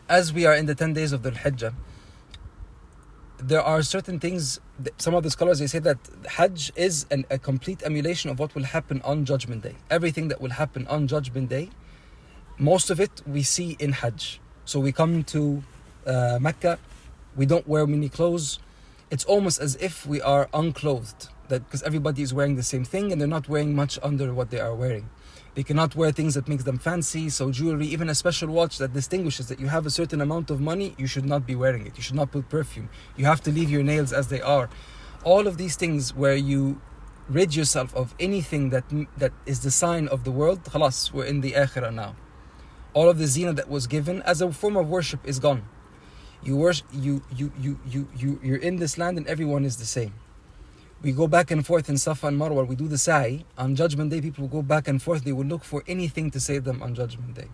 as we are in the 10 days of the Hijja, there are certain things, some of the scholars, they say that Hajj is a complete emulation of what will happen on Judgment Day. Everything that will happen on Judgment Day, most of it we see in Hajj. So we come to Mecca, we don't wear many clothes. It's almost as if we are unclothed, because everybody is wearing the same thing and they're not wearing much under what they are wearing. They cannot wear things that makes them fancy, so jewelry, even a special watch that distinguishes that you have a certain amount of money, you should not be wearing it. You should not put perfume. You have to leave your nails as they are. All of these things where you rid yourself of anything that is the sign of the world, khalas, we're in the akhirah now. All of the zina that was given as a form of worship is gone. You're in this land and everyone is the same. We go back and forth in Safa and Marwa, we do the sa'i. On Judgment Day, people will go back and forth, they will look for anything to save them on Judgment Day.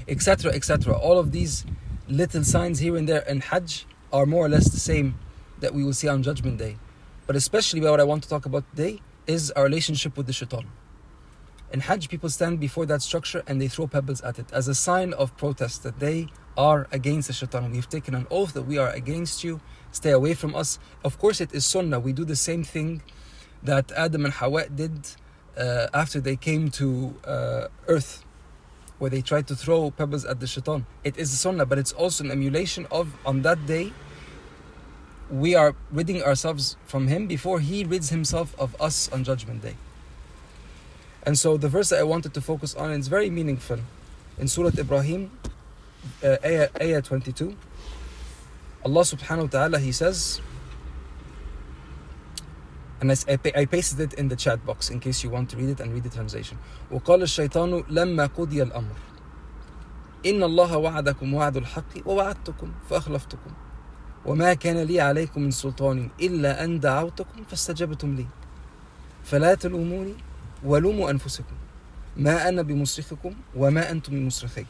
Etc, etc. All of these little signs here and there in Hajj are more or less the same that we will see on Judgment Day. But especially what I want to talk about today is our relationship with the shaitan. In Hajj, people stand before that structure and they throw pebbles at it as a sign of protest that they are against the shaitan. We've taken an oath that we are against you. Stay away from us. Of course, it is sunnah. We do the same thing that Adam and Hawa did after they came to earth, where they tried to throw pebbles at the shaitan. It is sunnah, but it's also an emulation of, on that day, we are ridding ourselves from him before he rids himself of us on Judgment Day. And so the verse that I wanted to focus on, is very meaningful. In Surah Ibrahim, ayah 22, Allah subhanahu wa ta'ala, He says, and I pasted it in the chat box in case you want to read it and read the translation. وَقَالَ الشَّيْطَانُ لَمَّا قُضِيَ الْأَمْرُ إِنَّ اللَّهَ وَعَدَكُمْ وَعْدُ الْحَقِّ وَوَعَدْتُكُمْ فَأَخْلَفْتُكُمْ وَمَا كَانَ لِي عَلَيْكُمْ مِنْ سُلْطَانٍ إِلَّا أَنْ دَعَوْتُكُمْ فَاسْتَجَبْتُمْ لِي فَلَا تَلُومُونِي وَلُومُوا أَنفُسَكُمْ مَا أَنَا بِمُصْرِخِكُمْ وَمَا أَنْتُمْ بِمُصْرِخِيَّ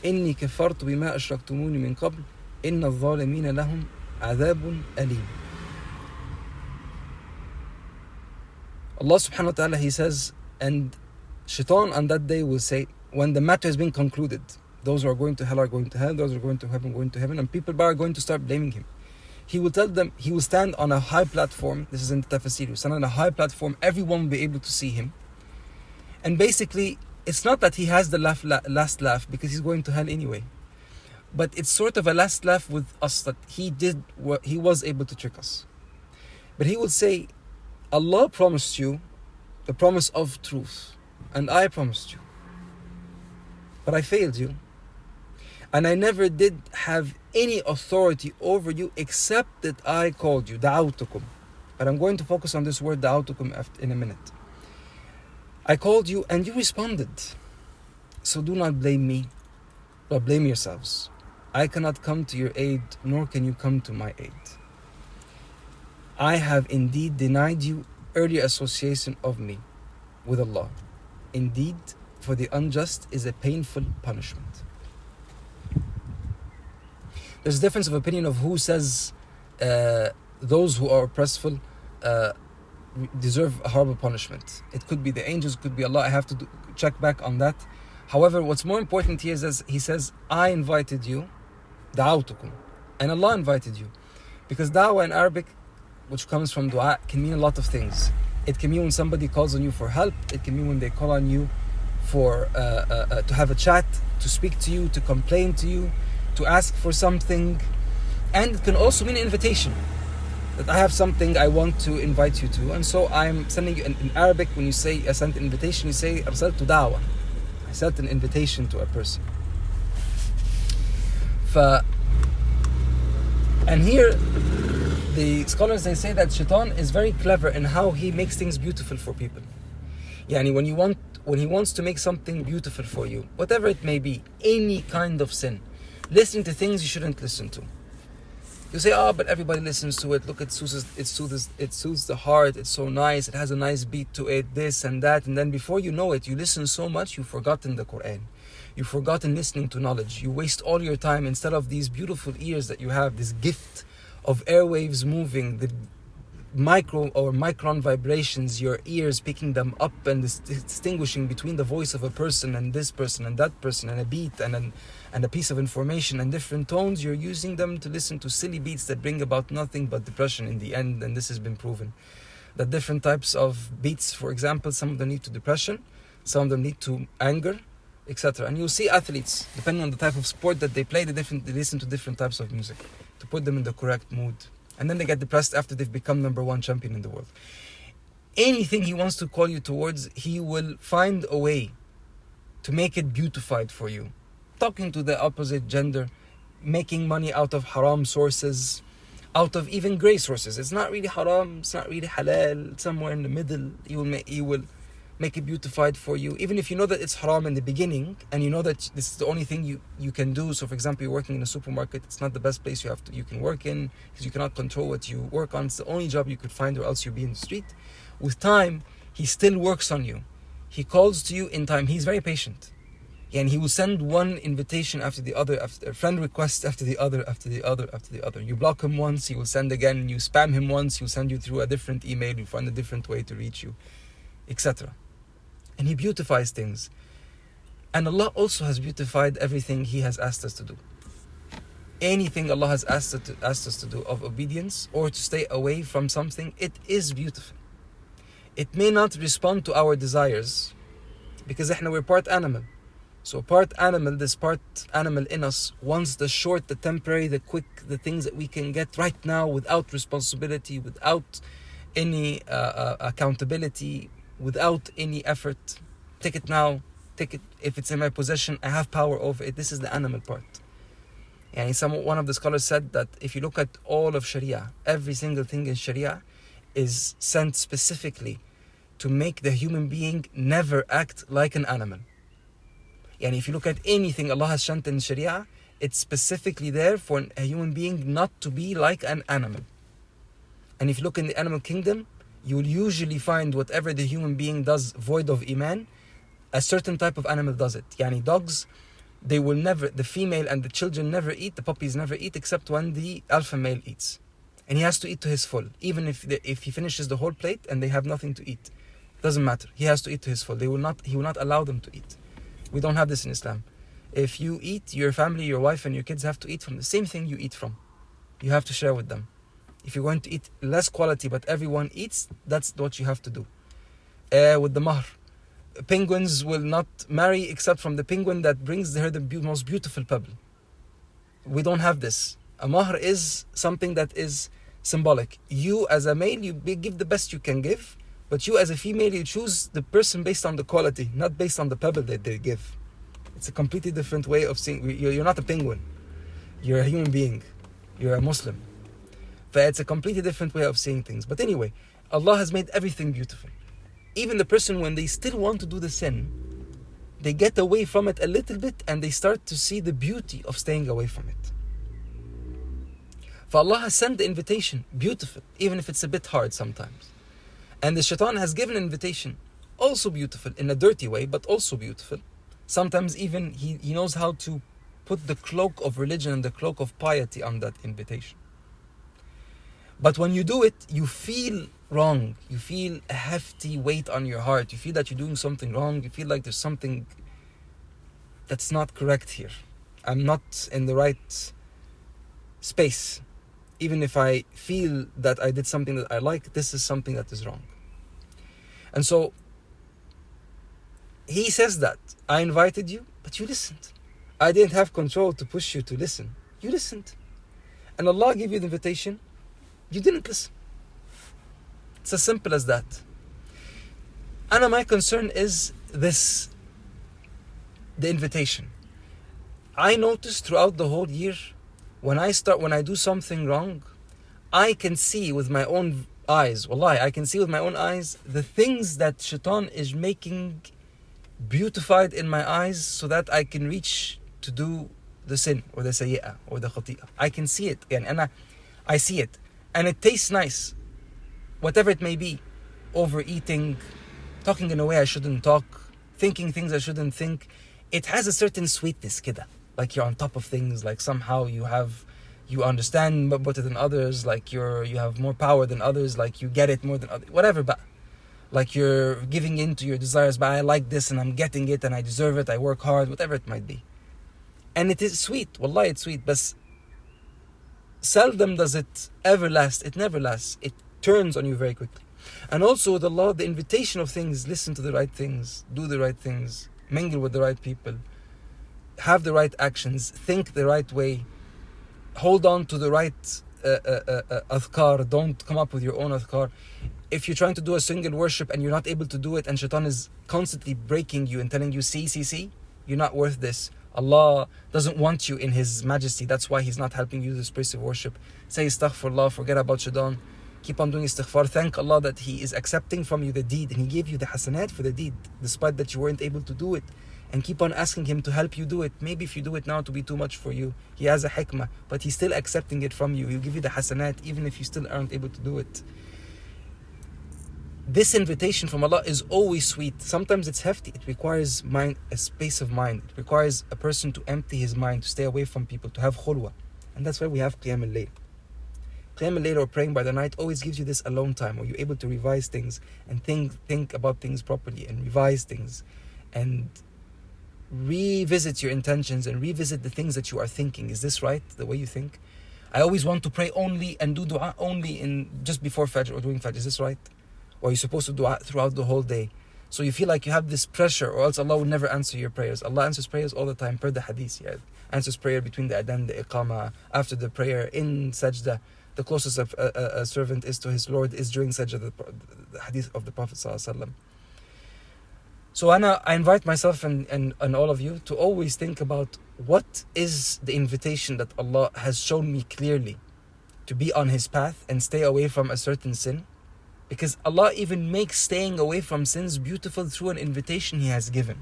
إِنِّي كَفَرْتُ بِمَا أَشْرَكْتُمُونِ مِنْ قَبْلُ إِنَّ الظَّالِمِينَ لَهُمْ عَذَابٌ أَلِيمٌ. Allah subhanahu wa ta'ala, He says, and Shaitan on that day will say, when the matter has been concluded, those who are going to hell are going to hell, those who are going to heaven, and people are going to start blaming him. He will tell them, he will stand on a high platform, this is in the Tafsir, he will stand on a high platform, everyone will be able to see him. And basically, it's not that he has the last laugh, because he's going to hell anyway. But it's sort of a last laugh with us, that he was able to trick us. But he will say, Allah promised you the promise of truth, and I promised you, but I failed you, and I never did have any authority over you except that I called you, da'awtukum. But I'm going to focus on this word da'awtukum in a minute. I called you and you responded. So do not blame me, but blame yourselves. I cannot come to your aid, nor can you come to my aid. I have indeed denied you earlier association of me with Allah. Indeed, for the unjust is a painful punishment. There's a difference of opinion of who says those who are oppressful deserve a horrible punishment. It could be the angels, it could be Allah. I have to check back on that. However, what's more important here is He says, I invited you, da'awtukum, and Allah invited you. Because da'wah in Arabic, which comes from dua, can mean a lot of things. It can mean when somebody calls on you for help. It can mean when they call on you for to have a chat, to speak to you, to complain to you, to ask for something. And it can also mean an invitation, that I have something I want to invite you to, and so I'm sending you. In Arabic, when you say I sent an invitation, you say arsaltu da'wah. I sent an invitation to a person. And here the scholars, they say that Shaitan is very clever in how he makes things beautiful for people. Yani when he wants to make something beautiful for you, whatever it may be, any kind of sin, listening to things you shouldn't listen to. You say, but everybody listens to it. Look, it soothes the heart. It's so nice. It has a nice beat to it, this and that. And then before you know it, you listen so much, you've forgotten the Quran. You've forgotten listening to knowledge. You waste all your time instead of these beautiful ears that you have, this gift of airwaves moving, the micro or micron vibrations, your ears picking them up and distinguishing between the voice of a person and this person and that person and a beat and a piece of information and different tones, you're using them to listen to silly beats that bring about nothing but depression in the end. And this has been proven that different types of beats, for example, some of them lead to depression, some of them lead to anger, etc. And you'll see athletes, depending on the type of sport that they play, they listen to different types of music to put them in the correct mood. And then they get depressed after they've become number one champion in the world. Anything he wants to call you towards, he will find a way to make it beautified for you. Talking to the opposite gender, making money out of haram sources, out of even grey sources. It's not really haram, it's not really halal, it's somewhere in the middle. He will make it beautified for you. Even if you know that it's haram in the beginning, and you know that this is the only thing you can do. So for example, you're working in a supermarket, it's not the best place you can work in, because you cannot control what you work on. It's the only job you could find, or else you'll be in the street. With time, he still works on you. He calls to you in time. He's very patient. And he will send one invitation after the other, after a friend request after the other, after the other, after the other. You block him once, he will send again. You spam him once, he'll send you through a different email. You find a different way to reach you, etc. And he beautifies things. And Allah also has beautified everything He has asked us to do. Anything Allah has asked us to do of obedience or to stay away from something, it is beautiful. It may not respond to our desires, because we're part animal. So part animal, this part animal in us wants the short, the temporary, the quick, the things that we can get right now without responsibility, without any accountability, without any effort. Take it now, take it. If it's in my possession, I have power over it. This is the animal part. And one of the scholars said that if you look at all of Sharia, every single thing in Sharia is sent specifically to make the human being never act like an animal. And if you look at anything Allah has sent in Sharia, it's specifically there for a human being not to be like an animal. And if you look in the animal kingdom, you will usually find whatever the human being does void of iman, a certain type of animal does it. Dogs, they will never, the female and the children never eat, the puppies never eat, except when the alpha male eats. And he has to eat to his full. Even if he finishes the whole plate and they have nothing to eat, doesn't matter. He has to eat to his full. He will not allow them to eat. We don't have this in Islam. If you eat, your family, your wife and your kids have to eat from the same thing you eat from. You have to share with them. If you're going to eat less quality but everyone eats, that's what you have to do. With the mahr, penguins will not marry except from the penguin that brings her the most beautiful pebble. We don't have this. A mahr is something that is symbolic. You as a male, you give the best you can give, but you as a female, you choose the person based on the quality, not based on the pebble that they give. It's a completely different way of seeing. You're not a penguin. You're a human being. You're a Muslim. But it's a completely different way of seeing things. But anyway, Allah has made everything beautiful. Even the person, when they still want to do the sin, they get away from it a little bit and they start to see the beauty of staying away from it. For Allah has sent the invitation, beautiful, even if it's a bit hard sometimes. And the shaitan has given an invitation, also beautiful, in a dirty way, but also beautiful. Sometimes even he knows how to put the cloak of religion and the cloak of piety on that invitation. But when you do it, you feel wrong. You feel a hefty weight on your heart. You feel that you're doing something wrong. You feel like there's something that's not correct here. I'm not in the right space. Even if I feel that I did something that I like, this is something that is wrong. And so he says that I invited you, but you listened. I didn't have control to push you to listen. You listened. And Allah gave you the invitation. You didn't listen. It's as simple as that. And my concern is this, the invitation. I noticed throughout the whole year, when I do something wrong, I can see with my own eyes, wallahi, I can see with my own eyes the things that shaitan is making beautified in my eyes so that I can reach to do the sin or the sayyi'ah or the khati'ah. I can see it again, and I see it. And it tastes nice, whatever it may be. Overeating, talking in a way I shouldn't talk, thinking things I shouldn't think. It has a certain sweetness, kida. Like you're on top of things, like somehow you have you understand better than others, like you have more power than others, like you get it more than others, whatever, but like you're giving in to your desires, but I like this and I'm getting it and I deserve it, I work hard, whatever it might be. And it is sweet, wallah, it's sweet, but seldom does it ever last. It never lasts. It turns on you very quickly. And also with Allah, the invitation of things, listen to the right things, do the right things, mingle with the right people, have the right actions, think the right way, hold on to the right adhkar, don't come up with your own adhkar. If you're trying to do a single worship and you're not able to do it, and shaitan is constantly breaking you and telling you, see, you're not worth this. Allah doesn't want you in His majesty. That's why He's not helping you this place of worship. Say astaghfirullah, forget about shaitan. Keep on doing istighfar. Thank Allah that He is accepting from you the deed and He gave you the hasanat for the deed, despite that you weren't able to do it. And keep on asking Him to help you do it. Maybe if you do it now, it will be too much for you. He has a hikmah, but He's still accepting it from you. He'll give you the hasanat even if you still aren't able to do it. This invitation from Allah is always sweet. Sometimes it's hefty. It requires a space of mind. It requires a person to empty his mind, to stay away from people, to have khulwa. And that's why we have Qiyam al-Layl. Qiyam al-Layl, or praying by the night, always gives you this alone time where you're able to revise things and think about things properly and revise things and revisit your intentions and revisit the things that you are thinking. Is this right, the way you think? I always want to pray only and do dua only in just before Fajr or during Fajr. Is this right? Or you're supposed to do it throughout the whole day. So you feel like you have this pressure, or else Allah will never answer your prayers. Allah answers prayers all the time, per the hadith. Yeah. Answers prayer between the adhan, the iqama, after the prayer, in sajda. The closest a servant is to his Lord is during sajda, the hadith of the Prophet ﷺ. So I invite myself and all of you to always think about what is the invitation that Allah has shown me clearly to be on His path and stay away from a certain sin. Because Allah even makes staying away from sins beautiful through an invitation He has given.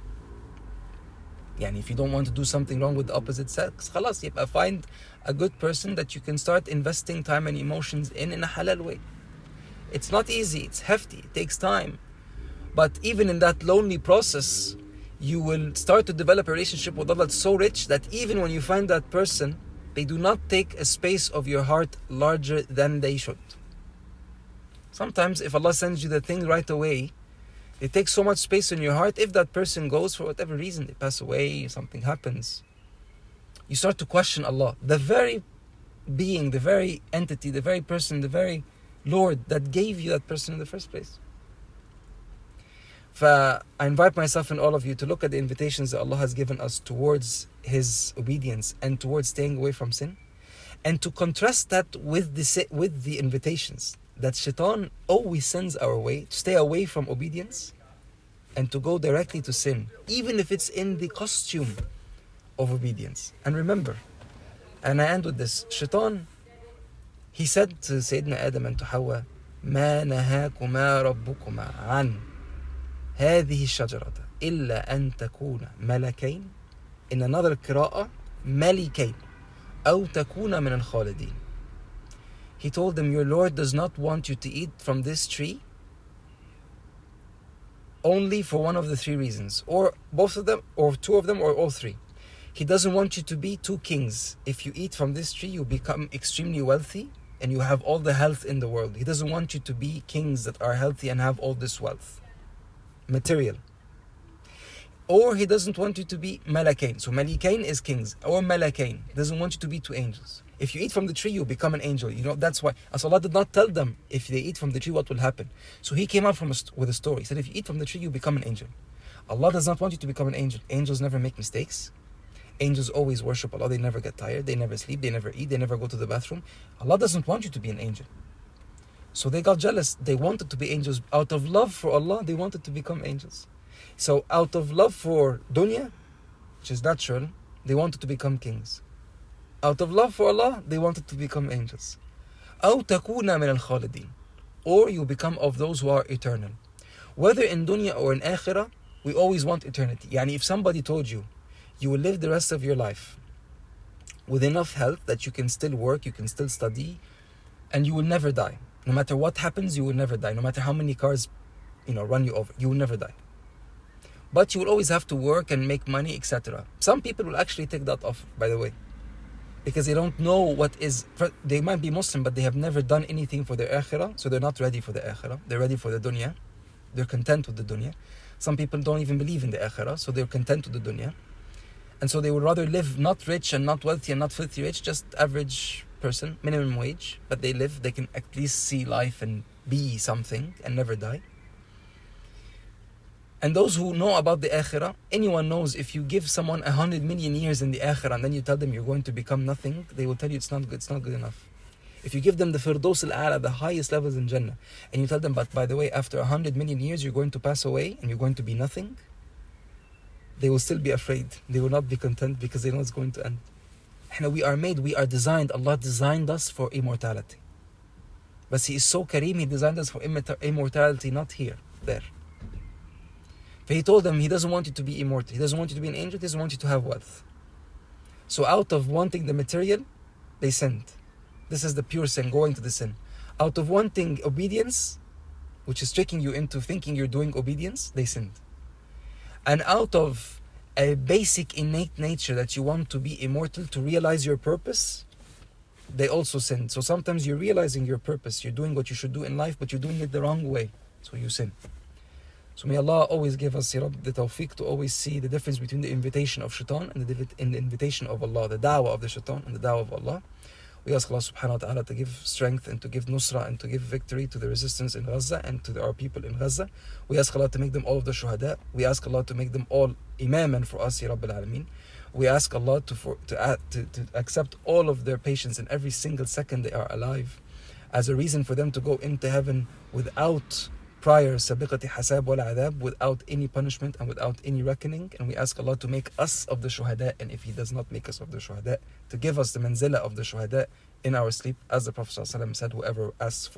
Yani if you don't want to do something wrong with the opposite sex, khalas, find a good person that you can start investing time and emotions in a halal way. It's not easy, it's hefty, it takes time. But even in that lonely process, you will start to develop a relationship with Allah that's so rich that even when you find that person, they do not take a space of your heart larger than they should. Sometimes if Allah sends you the thing right away, it takes so much space in your heart. If that person goes for whatever reason, they pass away, something happens, you start to question Allah, the very being, the very entity, the very person, the very Lord that gave you that person in the first place. I invite myself and all of you to look at the invitations that Allah has given us towards His obedience and towards staying away from sin, and to contrast that with the invitations that shaitan always sends our way, to stay away from obedience and to go directly to sin, even if it's in the costume of obedience. And remember, and I end with this, shaitan, he said to Sayyidina Adam and to Hawa, ما نهاكما ربكما عن هذه الشجرة إلا أن تكون ملكين. In another قراءة ملكين أو تكون من الخالدين. He told them, your Lord does not want you to eat from this tree only for one of the three reasons, or both of them, or two of them, or all three. He doesn't want you to be two kings. If you eat from this tree, you become extremely wealthy and you have all the health in the world. He doesn't want you to be kings that are healthy and have all this wealth, material. Or He doesn't want you to be malakain. So malikain is kings, or malakain. He doesn't want you to be two angels. If you eat from the tree, you become an angel. That's why. As Allah did not tell them if they eat from the tree what will happen. So He came out with a story. He said, if you eat from the tree, you become an angel. Allah does not want you to become an angel. Angels never make mistakes. Angels always worship Allah. They never get tired. They never sleep. They never eat. They never go to the bathroom. Allah doesn't want you to be an angel. So they got jealous. They wanted to be angels. Out of love for Allah, they wanted to become angels. So out of love for dunya, which is natural, they wanted to become kings. Out of love for Allah, they wanted to become angels. أو تكون من الخالدين. Or you become of those who are eternal. Whether in dunya or in akhirah, we always want eternity. Yani if somebody told you, you will live the rest of your life with enough health that you can still work, you can still study, and you will never die. No matter what happens, you will never die. No matter how many cars run you over, you will never die. But you will always have to work and make money, etc. Some people will actually take that off, by the way. Because they don't know what is, they might be Muslim, but they have never done anything for their akhirah, so they're not ready for the akhirah. They're ready for the dunya. They're content with the dunya. Some people don't even believe in the akhirah, so they're content with the dunya. And so they would rather live not rich and not wealthy and not filthy rich, just average person, minimum wage, but they live, they can at least see life and be something and never die. And those who know about the akhirah, anyone knows if you give someone 100 million years in the akhirah and then you tell them you're going to become nothing, they will tell you it's not good enough. If you give them the Firdaus al-A'la, the highest levels in Jannah, and you tell them, but by the way, after 100 million years you're going to pass away and you're going to be nothing, they will still be afraid. They will not be content because they know it's going to end. We are made, we are designed, Allah designed us for immortality. But He is so Kareem, He designed us for immortality, not here, there. But He told them He doesn't want you to be immortal. He doesn't want you to be an angel. He doesn't want you to have wealth. So out of wanting the material, they sinned. This is the pure sin, going to the sin. Out of wanting obedience, which is tricking you into thinking you're doing obedience, they sinned. And out of a basic innate nature that you want to be immortal, to realize your purpose, they also sinned. So sometimes you're realizing your purpose, you're doing what you should do in life, but you're doing it the wrong way, so you sin. So may Allah always give us, Ya Rabb, the tawfiq to always see the difference between the invitation of shaitan and the invitation of Allah, the da'wah of the shaitan and the da'wah of Allah. We ask Allah subhanahu wa ta'ala to give strength and to give nusra and to give victory to the resistance in Gaza and to our people in Gaza. We ask Allah to make them all of the shuhada. We ask Allah to make them all imaman for us, Ya Rabbil Alameen. We ask Allah to accept all of their patience in every single second they are alive as a reason for them to go into heaven without prior sabiqati hasab wal adab, without any punishment and without any reckoning. And we ask Allah to make us of the shuhada, and if He does not make us of the shuhada, to give us the manzila of the shuhada in our sleep. As the Prophet ﷺ said, whoever asks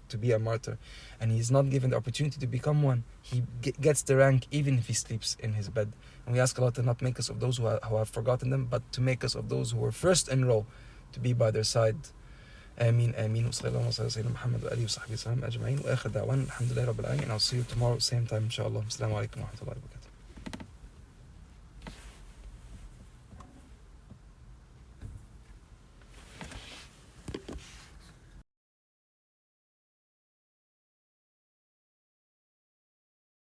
to be a martyr and he is not given the opportunity to become one, he gets the rank even if he sleeps in his bed. And we ask Allah to not make us of those who have forgotten them, but to make us of those who were first in row to be by their side. آمين آمين وصلى الله وسلم على سيدنا محمد وآله وصحبه وسلم أجمعين وآخر دعوانا الحمد لله رب العالمين. I'll see you tomorrow same time إن شاء الله. السلام عليكم ورحمة الله وبركاته.